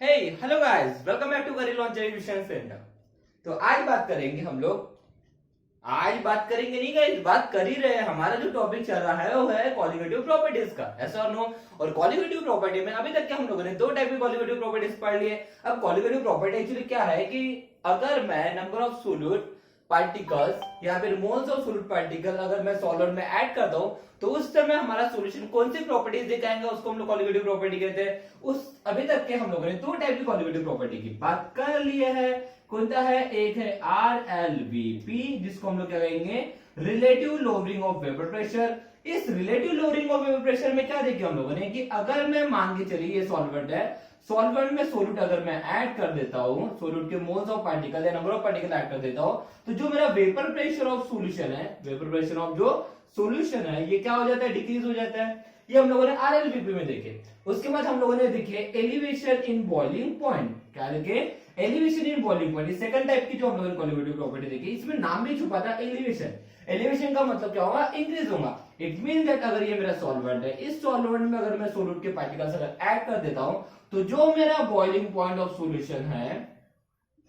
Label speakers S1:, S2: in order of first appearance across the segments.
S1: Hey hello guys, welcome back to Career Launch Education Centre. तो आज बात करेंगे नहीं गाइस, बात कर ही रहे हैं। हमारा जो टॉपिक चल रहा है वो है कॉलिगेटिव प्रॉपर्टीज का, ऐसा और नो। और कॉलिगेटिव प्रॉपर्टी में अभी तक क्या हम लोगों ने दो टाइप की कॉलिगेटिव प्रॉपर्टीज पढ़ लिए। अब कॉलिगेटिव प्रॉपर्टी एक्चुअली क्या है कि अगर मैं नंबर ऑफ सोल्यूट पार्टिकल्स या फिर मोल्स ऑफ सोल्यूट पार्टिकल अगर मैं सॉल्वेंट में ऐड करता हूं तो उस समय हमारा सॉल्यूशन कौन सी प्रॉपर्टीज दिखाएंगे, उसको हम लोग कॉलिगेटिव प्रॉपर्टी कहते हैं। उस अभी तक के हम लोगों ने दो टाइप की कॉलिगेटिव प्रॉपर्टी की बात कर ली है। कौन सा है? एक है RLVP, जिसको हम लोग क्या कहेंगे, relative lowering of vapour pressure. इस relative lowering of vapour pressure में क्या देखिए हम लोगों ने कि अगर मैं मान के चलिए ये सॉल्वेंट है, सॉल्वेंट में सोल्यूट अगर मैं ऐड कर देता हूं, सोल्यूट के मोल्स ऑफ पार्टिकल या नंबर ऑफ पार्टिकल ऐड कर देता हूं, तो जो मेरा वेपर प्रेशर ऑफ सॉल्यूशन है, वेपर प्रेशर ऑफ जो सॉल्यूशन है, ये क्या हो जाता है? डिक्रीज हो जाता है। ये हम लोगों ने RLVP में देखे। उसके बाद हम लोगों ने देखे एलिवेशन इन बॉइलिंग पॉइंट। क्या देखे? Elevation in boiling point. Second type की जो हम लोगों ने कॉलिगेटिव प्रॉपर्टी देखी, इसमें नाम भी छुपा था एलिवेशन। एलिवेशन का मतलब क्या होगा? इंक्रीज होगा। इट मीन दैट अगर ये मेरा सॉल्वेंट है, इस सॉल्वेंट में अगर मैं सोल्यूट के पार्टिकल्स अगर ऐड कर देता हूं तो जो मेरा बॉइलिंग पॉइंट ऑफ सॉल्यूशन है,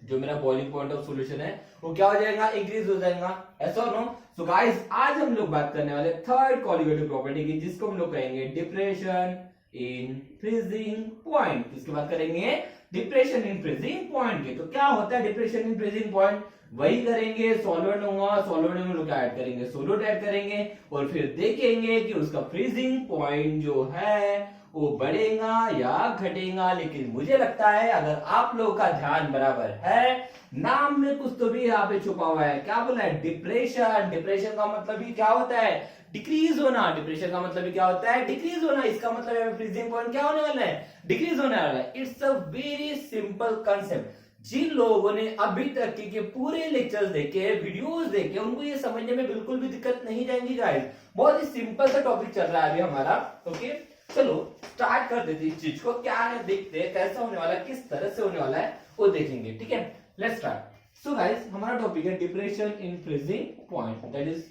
S1: जो मेरा बॉइलिंग पॉइंट ऑफ सॉल्यूशन है, वो क्या हो जाएगा? इंक्रीज हो जाएगा। ऐसा नो? सो गाइस, आज हम लोग बात करने वाले थर्ड कॉलिगेटिव प्रॉपर्टी की, जिसको हम लोग कहेंगे डिप्रेशन इन फ्रीजिंग पॉइंट। किसकी बात करेंगे? डिप्रेशन इन फ्रीजिंग पॉइंट की। तो क्या होता है डिप्रेशन इन फ्रीजिंग पॉइंट? वही करेंगे, सॉल्वेंट होगा, सॉल्वेंट में हम लोग ऐड करेंगे, सोल्यूट ऐड करेंगे और फिर देखेंगे कि उसका फ्रीजिंग पॉइंट जो है वो बढ़ेगा या घटेगा। लेकिन मुझे लगता है अगर आप लोगों का ध्यान बराबर है, नाम में कुछ तो भी यहाँ पे छुपा हुआ है। क्या बोला है? डिप्रेशन। डिप्रेशन का मतलब ही क्या होता है? डिक्रीज होना। डिप्रेशन का मतलब ही क्या होता है? डिक्रीज होना। इसका मतलब है फ्रीजिंग पॉइंट क्या होने वाला है? डिक्रीज होने वाला है। It's a very simple concept. जिन लोगों ने अभी तक के पूरे लेक्चर्स देखे, वीडियोस देखे, उनको ये समझने में बिल्कुल भी दिक्कत नहीं जाएंगी गाइस। बहुत ही सिंपल सा टॉपिक चल रहा है अभी हमारा। ओके, चलो स्टार्ट कर देते इस चीज को। क्या है देखते हैं कैसा होने वाला है, किस तरह से होने वाला है वो देखेंगे। ठीक है, लेट्स स्टार्ट। सो गाइस, हमारा टॉपिक है depression in freezing point, that is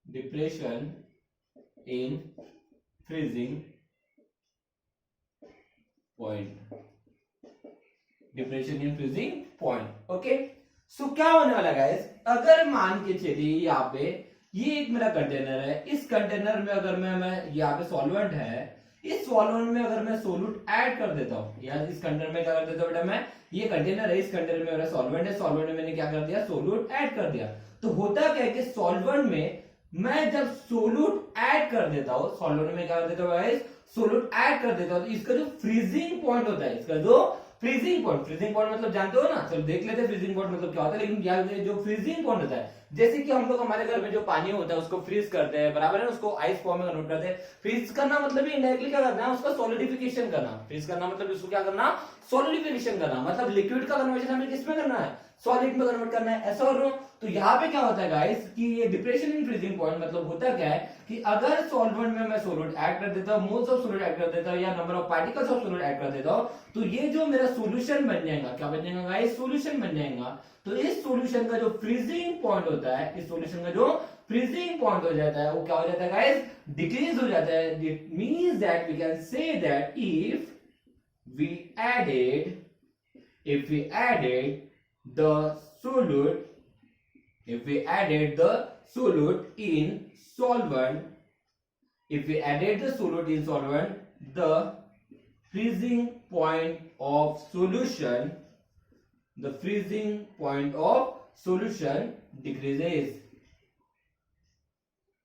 S1: depression in freezing point. Depression in freezing point. Okay, so क्या होने वाला गाइस, अगर मान के चलिए यहाँ पे ये एक मेरा कंटेनर है, इस कंटेनर में अगर मैं यहाँ पे सॉल्वेंट है, इस सॉल्वेंट में अगर मैं सोल्यूट ऐड कर देता हूँ, या इस कंटेनर में क्या कर देता हूँ बेटा मैं, ये कंटेनर है, इस कंटेनर में मेरा सॉल्वेंट है, सॉल्वेंट में मैंने क्या कर दिया? सोल्यूट ऐड कर दिया। तो होता क्या है कि सॉल्वेंट में मैं जब सोल्यूट ऐड कर देता हूँ, सॉल्वेंट में क्या कर देता हूँ? सोल्यूट ऐड कर देता हूँ, तो इसका जो फ्रीजिंग पॉइंट होता है, इसका जो फ्रीजिंग पॉइंट, फ्रीजिंग पॉइंट मतलब जानते हो ना? चलो देख लेते हैं फ्रीजिंग पॉइंट मतलब क्या होता है। लेकिन क्या जो फ्रीजिंग पॉइंट होता है, जैसे कि हम लोग हमारे घर में जो पानी होता है उसको फ्रीज करते हैं, बराबर है, उसको आइस फॉर्म में कन्वर्ट करते हैं। फ्रीज करना मतलब भी इनडायरेक्टली क्या करना है? उसका सॉलिडिफिकेशन करना। फ्रीज करना मतलब उसको क्या करना? सॉलिडिफिकेशन करना। मतलब लिक्विड का कन्वर्जन हमें किसमें करना है? सॉलिड में कन्वर्ट करना है। ऐसा हो। तो यहाँ पे क्या होता है गाइस कि ये डिप्रेशन इन फ्रीजिंग पॉइंट मतलब होता क्या है कि अगर सॉल्वेंट में मैं सोल्यूट ऐड कर देता हूँ, मोल्स ऑफ सोल्यूट ऐड कर देता हूँ, या number of particles of solute add कर देता हूँ, तो ये जो मेरा सॉल्यूशन बन जाएगा, क्या बन जाएगा गाइस? सॉल्यूशन बन जाएगा। तो इस सॉल्यूशन का जो फ्रीजिंग पॉइंट होता है, इस सॉल्यूशन का जो फ्रीजिंग पॉइंट हो जाता है, वो क्या हो जाता है गाइस? डिक्रीज हो जाता है। It means that we can say that if we added the solute if we added the solute in solvent if we added the solute in solvent, the freezing point of solution decreases.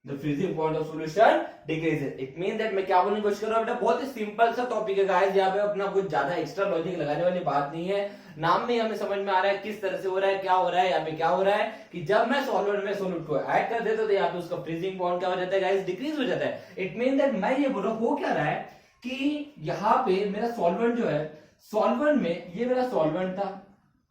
S1: The freezing point of solution decreases. It means that मैं क्या बोलने की कोशिश कर रहा हूँ बेटा, बहुत ही सिंपल सा टॉपिक है गाइस। यहाँ पे अपना कुछ ज्यादा एक्स्ट्रा लॉजिक लगाने वाली बात नहीं है। नाम में हमें समझ में आ रहा है किस तरह से हो रहा है, क्या हो रहा है। यहाँ पे क्या हो रहा है कि जब मैं सॉल्वेंट में सोल्यूट को ऐड कर देता हूँ तो यहाँ पे उसका फ्रीजिंग पॉइंट क्या हो जाता है गाइस? डिक्रीज हो जाता है। इट मीन दैट मैं ये बोल रहा हूँ, हो क्या रहा है कि यहाँ पे मेरा सॉल्वेंट जो है, सॉल्वेंट में ये मेरा सॉल्वेंट था,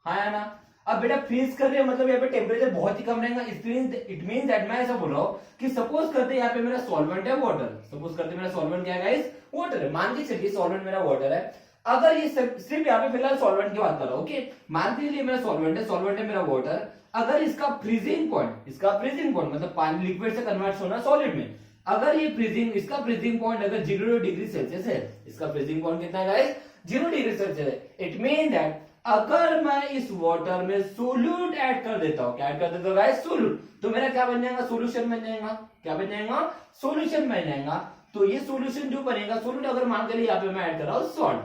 S1: हाँ या ना? अब बेटा फ्रीज कर रहे हैं मतलब यहाँ पे टेम्परेचर बहुत ही कम रहेगा। इट मींस दैट मैं ऐसा बोल रहा हूँ कि सपोज करते यहाँ पे मेरा सॉल्वेंट है वाटर, सपोज करते मेरा सॉल्वेंट क्या है गाइस? वाटर है। मान के चलिए सॉल्वेंट मेरा वाटर है। अगर ये सिर्फ यहाँ पे फिलहाल सॉल्वेंट की बात कर रहा हूँ, ओके, मानते लिए मेरा सॉल्वेंट है मेरा वाटर। अगर इसका फ्रीजिंग पॉइंट मतलब पानी लिक्विड से कन्वर्ट होना सॉलिड में, अगर ये फ्रीजिंग, इसका फ्रीजिंग पॉइंट अगर 0 डिग्री सेल्सियस है, इसका फ्रीजिंग पॉइंट कितना है गाइस, 0 डिग्री सेल्सियस है। इट मीन दैट अगर मैं इस वाटर में सोल्यूट ऐड कर देता हूं, क्या ऐड कर देता हूं गाइस, सोल्यूट, तो मेरा क्या बन जाएगा, सोल्यूशन बन जाएगा। क्या बन जाएगा, सोल्यूशन बन जाएगा। तो ये सोल्यूशन जो बनेगा, सोल्यूट अगर मान के लिए यहाँ पे मैं ऐड कर रहा हूं सॉल्ट,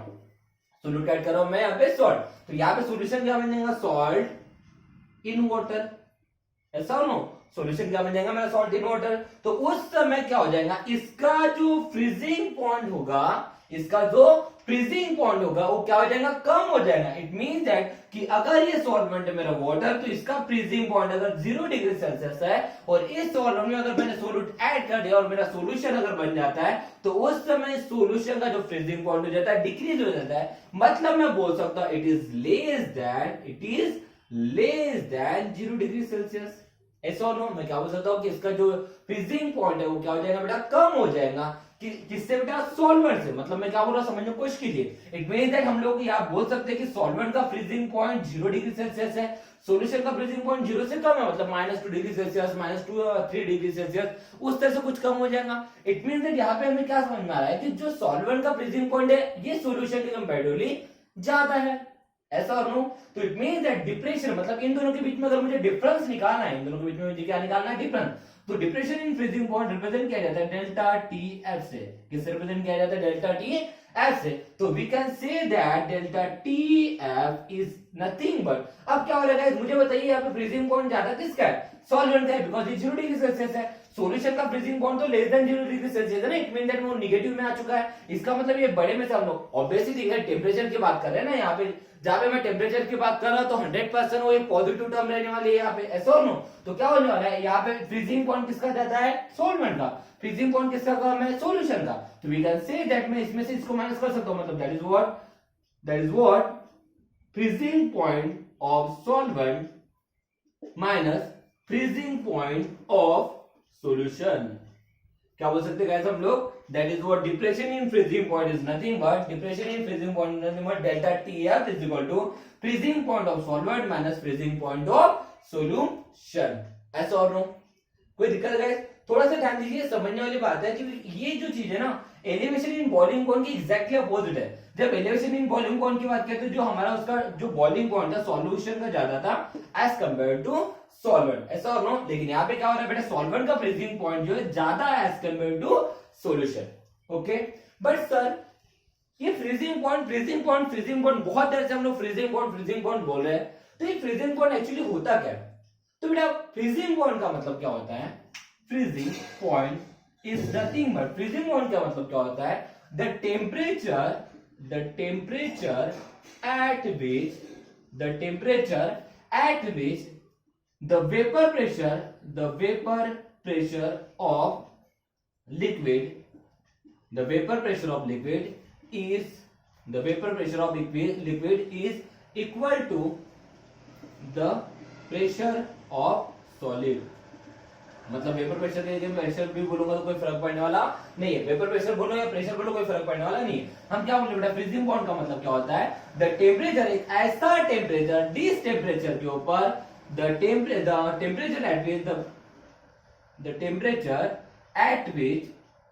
S1: सोल्यूट ऐड कर रहा हूं मैं यहाँ पे सॉल्ट, तो यहाँ पे सोल्यूशन क्या बन जाएगा, सॉल्ट इन वाटर, ऐसा नो, सॉल्यूशन क्या बन जाएगा मेरा, सॉल्ट इन वाटर। तो उस समय क्या हो जाएगा, इसका जो फ्रीजिंग पॉइंट होगा, इसका जो फ्रीजिंग पॉइंट होगा वो क्या हो जाएगा, कम हो जाएगा। इट मीन दैट कि अगर ये सॉल्वेंट है मेरा वाटर, तो इसका फ्रीजिंग पॉइंट अगर 0 डिग्री सेल्सियस है और इस सॉल्वेंट में अगर मैंने सोल्यूट ऐड कर दिया और मेरा सॉल्यूशन अगर बन जाता है, तो उस समय सॉल्यूशन का जो फ्रीजिंग पॉइंट हो जाता है, डिक्रीज हो जाता है। मतलब मैं बोल सकता हूं it is less than 0 degree Celsius. ऐसा नो, मैं क्या बोल सकता हूँ कि इसका जो फ्रीजिंग पॉइंट है वो क्या हो जाएगा बेटा, कम हो जाएगा। किससे बेटा, सॉल्वेंट से। मतलब मैं क्या बोल रहा हूँ, समझने की कोशिश कीजिए। इट मींस दैट हम लोग यहाँ बोल सकते हैं कि सॉल्वेंट का फ्रीजिंग पॉइंट 0 डिग्री सेल्सियस है, सॉल्यूशन का फ्रीजिंग पॉइंट 0 से कम है, मतलब -2 डिग्री सेल्सियस, -3 डिग्री सेल्सियस, उस तरह से कुछ कम हो जाएगा। इट मींस दैट यहाँ पे हमें क्या समझ में आ रहा है कि जो सॉल्वेंट का फ्रीजिंग पॉइंट है ये सॉल्यूशन के कंपैरेटिवली ज्यादा है, ऐसा और नो। तो इट मींस दैट डिप्रेशन, मतलब इन दोनों के बीच में अगर मुझे डिफरेंस निकालना है, इन दोनों के बीच में मुझे क्या निकालना है, डिफरेंस, तो depression in freezing point represent किया जाता है डेल्टा टी एफ से। किससे रिप्रेजेंट किया जाता है, डेल्टा टी एफ से। तो we can say that delta T F is nothing but, अब क्या हो रहा है मुझे बताइए, यहाँ पे फ्रीजिंग पॉइंट ज्यादा किसका है, सॉल्वेंट का है, बिकॉज ये 0 डिग्री सेल्सियस है। सॉल्यूशन का फ्रीजिंग पॉइंट तो लेस देन 0 डिग्री सेल्सियस है ना, इट मीन दैट वो नेगेटिव में आ चुका है। इसका मतलब ये बड़े में से हम लोग ऑब्वियसली देखिए टेम्परेचर की बात कर रहे हैं ना, यहाँ पे जहां पे मैं टेम्परेचर की बात कर रहा हूं तो 100% वो एक पॉजिटिव टर्म रहने वाली है यहाँ पे, ऐसा और नो। तो क्या होने वाला है, यहाँ पे फ्रीजिंग पॉइंट किसका जाता है, सॉल्वेंट का, फ्रीजिंग पॉइंट किसका कम है, सॉल्यूशन का। तो वी कैन से दैट मैं इसमें से इसको माइनस कर सकता हूं, मतलब that is what freezing point of solvent minus freezing point of solution. क्या बोल सकते हैं हम लोग, that is what depression in freezing point is nothing but delta TF is equal to freezing point of solvent minus freezing point of solution। ऐसा और no, कोई दिक्कत है? थोड़ा सा ध्यान दीजिए, समझने वाली बात है कि ये जो चीज है ना, एलिवेशन इन बॉइलिंग पॉइंट की एग्जैक्टली अपोजिट है। जब एलिवेशन इन बॉइलिंग पॉइंट की बात करते हैं, जो हमारा उसका जो बॉइलिंग पॉइंट था सॉल्यूशन का ज्यादा था एज कंपेयर टू सॉल्वेंट, ऐसा और नो। लेकिन यहाँ पे क्या हो रहा है बेटा, सॉल्वेंट का फ्रीजिंग पॉइंट जो है ज्यादा as compare to solution. Okay, but sir ये फ्रीजिंग पॉइंट बहुत देर से हम लोग फ्रीजिंग पॉइंट बोल रहे हैं, तो ये फ्रीजिंग पॉइंट एक्चुअली होता क्या है? तो बेटा फ्रीजिंग पॉइंट का मतलब क्या होता है, freezing point is nothing but, freezing point का मतलब क्या होता है, the temperature at which the vapor pressure of liquid is equal to the pressure of solid। मतलब वेपर प्रेशर के प्रेशर भी बोलूंगा तो कोई फर्क पड़ने वाला नहीं है, वेपर प्रेशर बोलो या प्रेशर बोलो कोई फर्क पड़ने वाला नहीं है। हम क्या बोले बेटा, फ्रीजिंग पॉइंट का मतलब क्या होता है, द टेम्परेचर, एक ऐसा टेम्परेचर जिस टेम्परेचर के ऊपर the temperature at which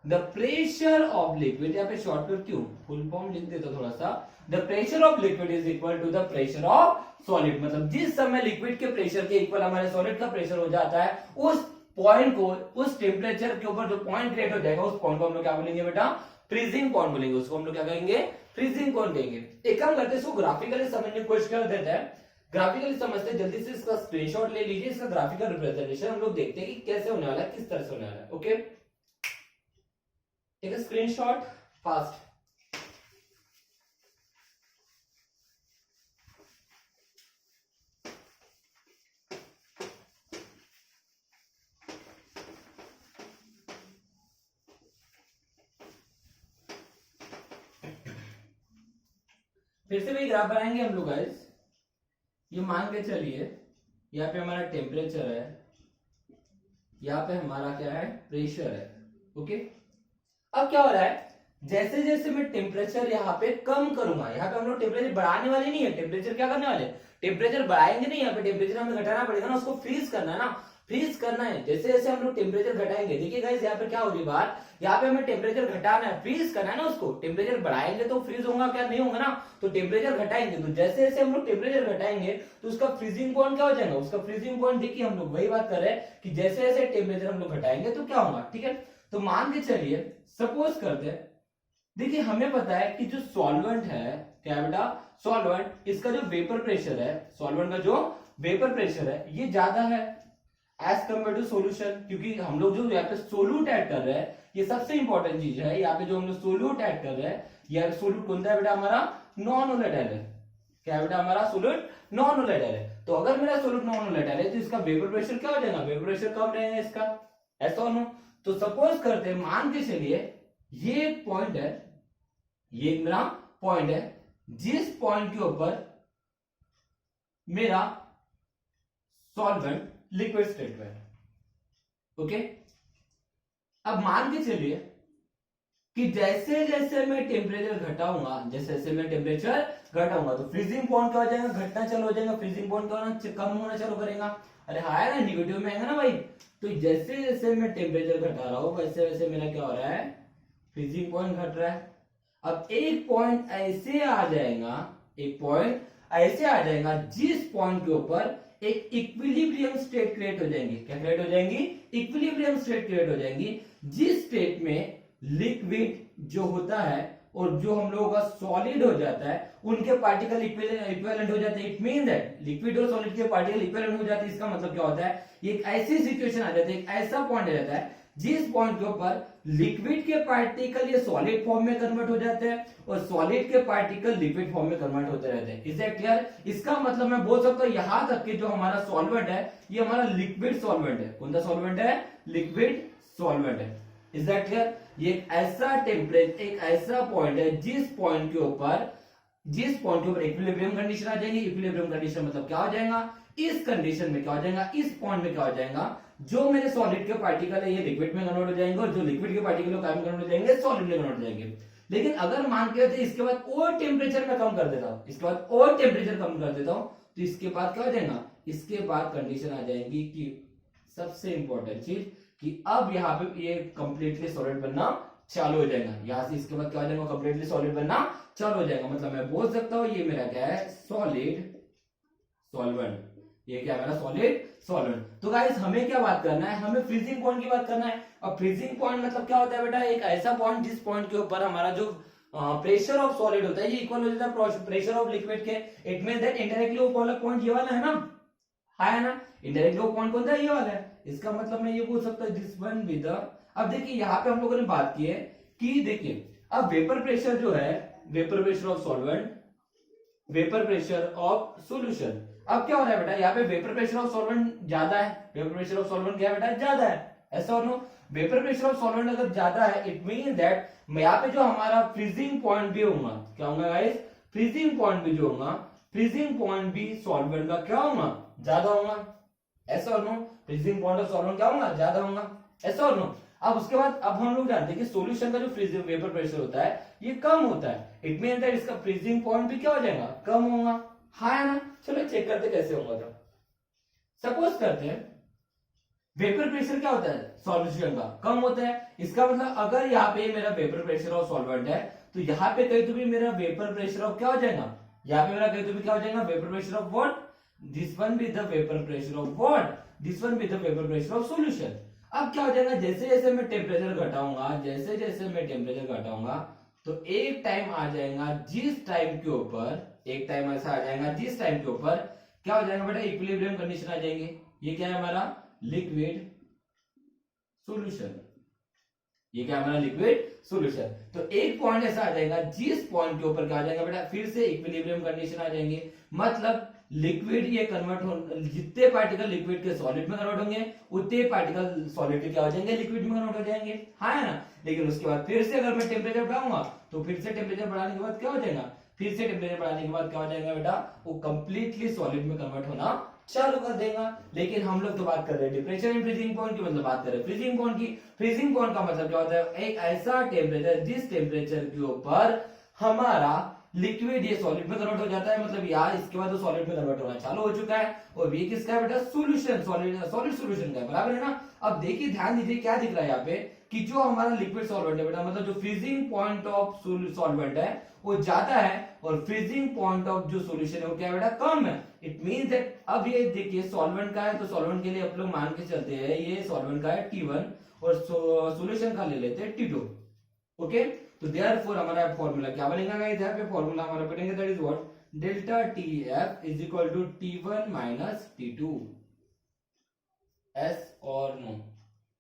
S1: the pressure of liquid, यहाँ पे शॉर्टकट क्यों, फुल फॉर्म लिख देता थोड़ा सा, the pressure of liquid is equal to the pressure of solid. मतलब जिस समय लिक्विड के प्रेशर के इक्वल हमारे सॉलिड का प्रेशर हो जाता है, उस पॉइंट को, उस टेम्परेचर के ऊपर जो पॉइंट क्रिएट हो जाएगा, उस पॉइंट को हम लोग क्या बोलेंगे बेटा, फ्रीजिंग पॉइंट बोलेंगे। उसको हम लोग क्या कहेंगे, फ्रीजिंग पॉइंट कहेंगे। एक काम करते हैं, इसको ग्राफिकली समझने की कोशिश कर देते हैं। ग्राफिकली समझते हैं, जल्दी से इसका स्क्रीनशॉट ले लीजिए, इसका ग्राफिकल रिप्रेजेंटेशन हम लोग देखते हैं कि कैसे होने वाला है, किस तरह से होने वाला है। Okay, take a screenshot fast. फिर से वही ग्राफ बनाएंगे हम लोग गाइस। ये मान के चलिए, यहाँ पे हमारा टेम्परेचर है, यहाँ पे हमारा क्या है, प्रेशर है। ओके, अब क्या हो रहा है, जैसे जैसे मैं टेम्परेचर यहाँ पे कम करूंगा, यहाँ पे हम लोग टेम्परेचर बढ़ाने वाले नहीं है, टेम्परेचर क्या करने वाले, टेम्परेचर बढ़ाएंगे नहीं, यहाँ पे टेम्परेचर हमें घटाना पड़ेगा ना, उसको फ्रीज करना है ना। फ्रीज करना है। जैसे जैसे हम लोग टेम्परेचर घटाएंगे, देखिए गाइस यहाँ पे क्या हो रही बात, यहाँ पे हमें टेम्परेचर घटाना है, फ्रीज करना है ना उसको। टेम्परेचर बढ़ाएंगे तो फ्रीज होगा क्या, नहीं होगा ना। तो टेम्परेचर घटाएंगे, तो जैसे जैसे हम लोग टेम्परेचर घटाएंगे तो उसका फ्रीजिंग पॉइंट क्या हो जाएगा, उसका फ्रीजिंग पॉइंट। देखिए हम लोग वही बात कर रहे हैं कि जैसे जैसे टेम्परेचर हम लोग घटाएंगे तो क्या होगा, ठीक है। तो मान के चलिए, सपोज करते हैं, देखिए हमें पता है कि जो सॉल्वेंट है, क्या बेटा, सॉल्वेंट, इसका जो वेपर प्रेशर है, सॉल्वेंट का जो वेपर प्रेशर है ये ज्यादा है एज कम्पेयर टू सोल्यूशन। क्योंकि हम लोग जो यहाँ पे सोल्यूट ऐड कर रहे हैं, ये सबसे इंपॉर्टेंट चीज है। यहाँ पे जो हम लोग सोल्यूट ऐड कर रहे हैं, यह सोल्यूट कौन सा है बेटा, हमारा नॉन वोलेटाइल है। क्या बेटा, हमारा सोल्यूट नॉन वोलेटाइल है। तो अगर मेरा सोल्यूट नॉन वोलेटाइल है तो इसका वेपर प्रेशर क्या हो जाएगा, वेपर प्रेशर कम रहेगा इसका, ऐसा हो ना। तो सपोज करते हैं, मान के चलिए ये एक पॉइंट है, ये मेरा पॉइंट है, जिस पॉइंट के ऊपर मेरा सॉल्वेंट लिक्विड स्टेट में है, ओके। अब मान के चलिए कि जैसे जैसे मैं टेम्परेचर घटाऊंगा, जैसे जैसे मैं टेम्परेचर घटाऊंगा तो फ्रीजिंग पॉइंट क्या हो जाएगा, घटना चालू हो जाएगा। फ्रीजिंग पॉइंट क्या होना, कम होना चालू करेगा। अरे हाँ ना, निगेटिव में आएगा ना भाई। तो जैसे जैसे मैं टेम्परेचर घटा रहा हूं वैसे वैसे मेरा क्या हो रहा है, फ्रीजिंग पॉइंट घट रहा है। अब एक पॉइंट ऐसे आ जाएगा, एक पॉइंट ऐसे आ जाएगा जिस पॉइंट के ऊपर एक इक्विलिब्रियम स्टेट क्रिएट हो जाएंगी। क्या क्रिएट हो जाएंगी, इक्विलिब्रियम स्टेट क्रिएट हो जाएंगी, जिस स्टेट में लिक्विड जो होता है और जो हम लोगों का सॉलिड हो जाता है उनके पार्टिकल इक्विवेलेंट हो जाते हैं। इट मीन दैट लिक्विड और सॉलिड के पार्टिकल इक्विवेलेंट हो जाते हैं। इसका मतलब क्या होता है, एक ऐसी सिचुएशन आ जाती है, एक ऐसा पॉइंट आ जाता है जिस पॉइंट के ऊपर लिक्विड के पार्टिकल ये सॉलिड फॉर्म में कन्वर्ट हो जाते हैं और सॉलिड के पार्टिकल लिक्विड फॉर्म में कन्वर्ट होते रहते हैं। Is that clear? इसका मतलब मैं बोल सकता हूं यहां तक कि जो हमारा सॉल्वेंट है ये हमारा लिक्विड सॉल्वेंट है। कौन सा सॉल्वेंट है, लिक्विड सॉल्वेंट है। Is that clear? ये एक ऐसा टेम्परेचर, एक ऐसा पॉइंट है जिस पॉइंट के ऊपर इक्विलिब्रियम कंडीशन आ जाएगी। इक्विलिब्रियम कंडीशन मतलब क्या हो जाएगा, इस कंडीशन में क्या हो जाएगा, इस पॉइंट में क्या हो जाएगा, जो मेरे सॉलिड के पार्टिकल है ये लिक्विड में कन्वर्ट हो जाएंगे और जो लिक्विड के पार्टिकल है क्या में कन्वर्ट हो जाएंगे, सॉलिड में कन्वर्ट हो जाएंगे। लेकिन अगर मान के इसके बाद और टेम्परेचर में कम कर देता हूं, इसके बाद और टेम्परेचर कम कर देता हूं तो इसके बाद क्या हो जाएगा, इसके बाद कंडीशन आ जाएगी कि सबसे इंपॉर्टेंट चीज कि अब यहाँ पे ये कंप्लीटली सॉलिड बनना चालू हो जाएगा। यहां से इसके बाद क्या हो जाएगा, कंप्लीटली सॉलिड बनना चालू हो जाएगा। मतलब मैं बोल सकता हूं ये मेरा क्या है, सॉलिड सॉल्वेंट। ये क्या मेरा सॉलिड सॉल्वेंट। तो गाइस हमें क्या बात करना है, हमें फ्रीजिंग पॉइंट की बात करना है। और फ्रीजिंग पॉइंट मतलब क्या होता है बेटा, एक ऐसा पॉइंट जिस पॉइंट के ऊपर हमारा जो प्रेशर ऑफ सॉलिड होता है ये इक्वल हो जाता है प्रेशर ऑफ लिक्विड के। इट मींस दैट इनडायरेक्टली वो वाला पॉइंट ये वाला है ना, है ना। इनडायरेक्टली वो पॉइंट कौन सा है, ये वाला है। इसका मतलब मैं ये बोल सकता हूं दिस वन विद द, अब देखिए यहाँ पे हम लोगों ने बात की है कि देखिए अब वेपर प्रेशर जो है, vapour pressure of solvent, vapour pressure of solution. अब क्या हो रहा है बेटा, यहाँ पे वेपर प्रेशर ऑफ सॉल्वेंट ज्यादा है। वेपर प्रेशर ऑफ सॉल्वेंट क्या है बेटा, ज्यादा है, ऐसा हो no. Vapour pressure of solvent अगर ज्यादा है इट मीन दैट यहाँ पे जो हमारा फ्रीजिंग पॉइंट भी होगा, क्या होगा गाइस, फ्रीजिंग पॉइंट भी जो होगा, फ्रीजिंग पॉइंट भी सॉल्वेंट का क्या होगा, ज्यादा होगा, ऐसा हो no. Freezing point of solvent क्या होगा, ज्यादा होगा, ऐसा हो नो। अब उसके बाद अब हम लोग जानते हैं कि सॉल्यूशन का जो फ्रीजिंग वेपर प्रेशर होता है ये कम होता है। इट मीन दैट इसका फ्रीजिंग पॉइंट भी क्या हो जाएगा, कम होगा, हाँ ना। चलो चेक करते कैसे होगा। तो सपोज करते हैं वेपर प्रेशर क्या होता है सॉल्यूशन का, कम होता है। इसका मतलब अगर यहाँ पे मेरा वेपर प्रेशर ऑफ सॉल्वेंट है तो यहाँ पे कहीं तो भी मेरा वेपर प्रेशर ऑफ क्या हो जाएगा, यहाँ पे मेरा कहीं तो भी क्या हो जाएगा, vapour pressure of what, this one with the vapour pressure of what, this one with the vapour pressure of solution. अब क्या हो जाएगा, जैसे जैसे मैं टेम्परेचर घटाऊंगा, जैसे जैसे मैं टेम्परेचर घटाऊंगा तो एक टाइम आ जाएगा जिस टाइम के ऊपर, एक टाइम ऐसा आ जाएगा जिस टाइम के ऊपर क्या हो जाएगा बेटा, इक्विलिब्रियम कंडीशन आ जाएंगे। ये क्या है हमारा लिक्विड सॉल्यूशन, ये क्या है हमारा लिक्विड सॉल्यूशन। तो एक पॉइंट ऐसा आ जाएगा जिस पॉइंट के ऊपर क्या आ जाएगा बेटा, फिर से इक्विलिब्रियम कंडीशन आ जाएंगे। मतलब लिक्विड ये कन्वर्ट हो, जितने पार्टिकल लिक्विड के सॉलिड में कन्वर्ट होंगे उतने पार्टिकल सॉलिड के क्या हो जाएंगे, लिक्विड में कन्वर्ट हो जाएंगे, हाँ है ना। लेकिन उसके बाद फिर से अगर मैं टेम्परेचर बढ़ाऊंगा तो फिर से टेम्परेचर बढ़ाने के बाद क्या हो जाएगा, फिर से टेम्परेचर बढ़ाने के बाद क्या हो जाएगा बेटा, वो कंप्लीटली सॉलिड में कन्वर्ट होना चालू कर देगा। लेकिन हम लोग तो बात कर रहे हैं टेम्परेचर एंड फ्रीजिंग पॉइंट की, मतलब बात कर रहे हैं फ्रीजिंग पॉइंट की। फ्रीजिंग पॉइंट का मतलब क्या होता है, एक ऐसा टेम्परेचर जिस टेम्परेचर के ऊपर हमारा लिक्विड ये सॉलिड में कन्वर्ट हो जाता है, मतलब यार इसके बाद तो सॉलिड में कन्वर्ट होना चालू हो चुका है। और ये किसका है बेटा, सॉल्यूशन, सॉलिड सॉल्यूशन का है, बराबर है ना। अब देखिए ध्यान दीजिए क्या दिख रहा है यहाँ पे कि जो हमारा लिक्विड सॉल्वेंट है बेटा, मतलब जो फ्रीजिंग पॉइंट ऑफ सॉल्वेंट है वो ज्यादा है और फ्रीजिंग पॉइंट ऑफ जो सॉल्यूशन है वो क्या है बेटा, कम है। इट मींस दैट अब ये देखिए सॉल्वेंट का है तो सॉल्वेंट के लिए आप लोग मान के चलते हैं ये सॉल्वेंट का है T1 और सॉल्यूशन का ले लेते हैं T2। ओके, तो देयरफॉर हमारा फॉर्मूला क्या बनेगा गाइस, यहाँ पे फॉर्मूला हमारा बनेगा that is what, delta TF is equal to T1 minus T2। Yes or no,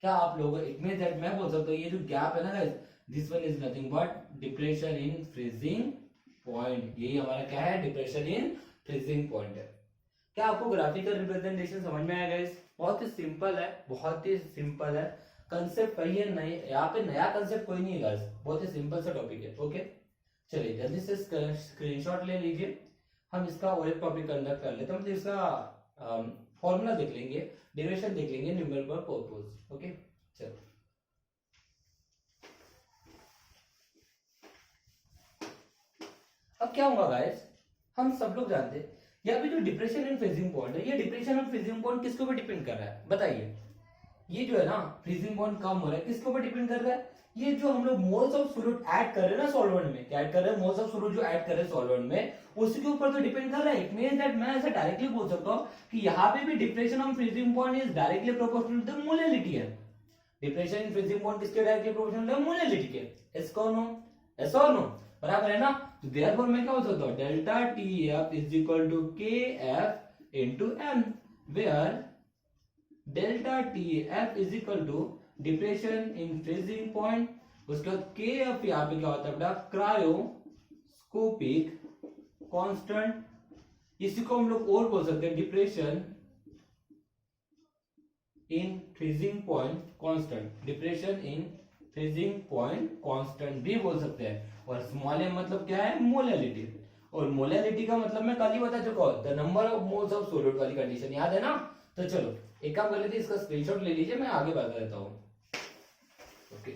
S1: क्या आप लोग, इट मींस दैट मैं बोल सकता हूँ ये जो गैप है ना guys, this one is nothing but depression in freezing point. ये हमारा क्या है, डिप्रेशन इन फ्रीजिंग पॉइंट है। क्या आपको ग्राफिकल रिप्रेजेंटेशन समझ में आया गाइस? बहुत ही सिंपल है, बहुत ही सिंपल है कंसेप्ट, कही है नहीं यहाँ पे नया कंसेप्ट कोई नहीं है गाइस, बहुत ही सिंपल सा टॉपिक है। ओके चलिए जल्दी से स्क्रीनशॉट ले लीजिए, हम इसका और एक टॉपिक कंडक्ट कर लेते हैं, मतलब इसका फॉर्मूला देख लेंगे, डेरिवेशन देख लेंगे, न्यूमेरिकल पर्पस। ओके चलो अब क्या होगा गाइस, हम सब लोग जानते हैं यहाँ पे जो डिप्रेशन एंड फ्रीजिंग पॉइंट है, ये डिप्रेशन और फ्रीजिंग पॉइंट किसके ऊपर डिपेंड कर रहा है बताइए? ये जो है ना फ्रीजिंग पॉइंट कम हो रहा है, किसके ऊपर डिपेंड कर रहा है? ये जो हम लोग मोल्स ऑफ सॉल्यूट ऐड कर रहे हैं ना सॉल्वेंट में, क्या ऐड कर रहे हैं, मोल्स ऑफ सॉल्यूट जो ऐड कर रहे हैं सॉल्वेंट में, उसके ऊपर तो डिपेंड कर रहा है। इट मींस दैट मैं ऐसे डायरेक्टली बोल सकता हूं कि यहाँ पे भी depression of freezing point is directly proportional to the molality है। डिप्रेशन इन फ्रीजिंग पॉइंट किसके डायरेक्टली प्रोपोर्शनल है, मोलैलिटी के। इसको नो, ऐसा और नो, बराबर है ना। तो देयरफॉर मैं क्या बोल सकता हूं, delta TF is equal to KF into M, where delta TF is equal to depression in freezing point, उसके बाद KF यहाँ पे क्या होता है बेटा, क्रायोस्कोपिक कांस्टेंट। इसी को हम लोग और बोल सकते हैं depression in freezing point constant, depression in freezing point constant भी बोल सकते हैं। और स्मॉल m मतलब क्या है, मोलैलिटी, और मोलैलिटी का मतलब मैं कल ही बता चुका हूं, the number of moles of solute वाली कंडीशन याद है ना। तो चलो एक काम कर लेते हैं, इसका स्क्रीनशॉट ले लीजिए, मैं आगे बता देता हूं। ओके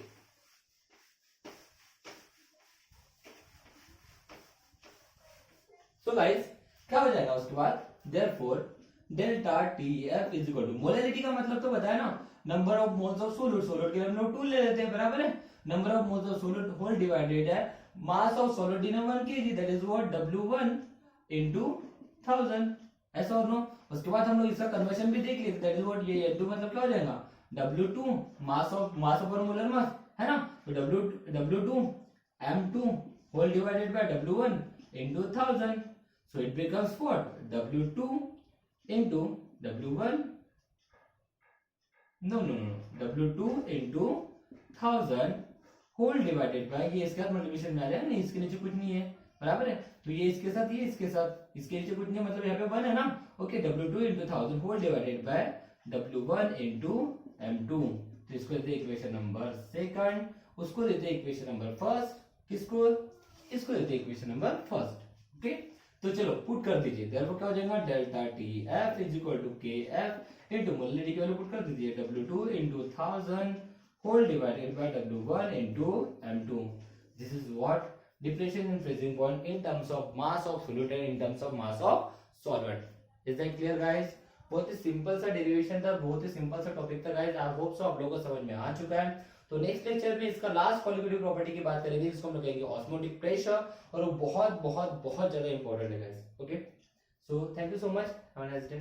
S1: सो गाइस क्या हो जाएगा उसके बाद, therefore delta TF is equal to, molality का मतलब तो बताया ना, number of moles of solute, solute के लिए हम लोग 2 ले लेते हैं, बराबर है। Number of moles of solute whole divided है mass of solute in 1 kg, that is what W1 into 1000, ऐसा और नो। उसके बाद हम लोग इसका कन्वर्शन भी देख लेते, दैट इज व्हाट, ये N2 मतलब क्या हो जाएगा, W2 mass of molar mass है ना, तो W2 M2 whole divided by W1 into 1000, so it becomes what, W2 into W1, no W2 into 1000 whole divided by, ये इसके साथ मल्टीप्लिकेशन में आ जाएगा, नहीं इसके नीचे कुछ नहीं है, बराबर है। तो ये इसके साथ, ये इसके साथ, इसके नीचे कुछ नहीं है, मतलब यहाँ पे 1 है ना। Okay W2 into 1000 whole divided by W1 into M2, तो इसको देते हैं इक्वेशन नंबर सेकंड, उसको देते हैं इक्वेशन नंबर फर्स्ट, किसको, इसको देते हैं इक्वेशन नंबर फर्स्ट। ओके तो चलो पुट कर दीजिए, देयरफॉर क्या हो जाएगा, delta TF is equal to KF into molality की वैल्यू पुट कर दीजिए, W2 into 1000 whole divided by W1 into M2. This is what depression in freezing point in terms of mass of solute and in terms of mass of solvent. Is that clear guys? बहुत ही simple सा derivation था, बहुत ही simple सा topic था guys, I hope so आप लोगों को समझ में आ चुका है। तो नेक्स्ट लेक्चर में इसका लास्ट क्वालिटेटिव प्रॉपर्टी की बात करेंगे, जिसको हम लोग कहेंगे ऑस्मोटिक प्रेशर, और वो बहुत बहुत बहुत ज्यादा इंपॉर्टेंट है guys. Okay so thank you so much, have a nice day.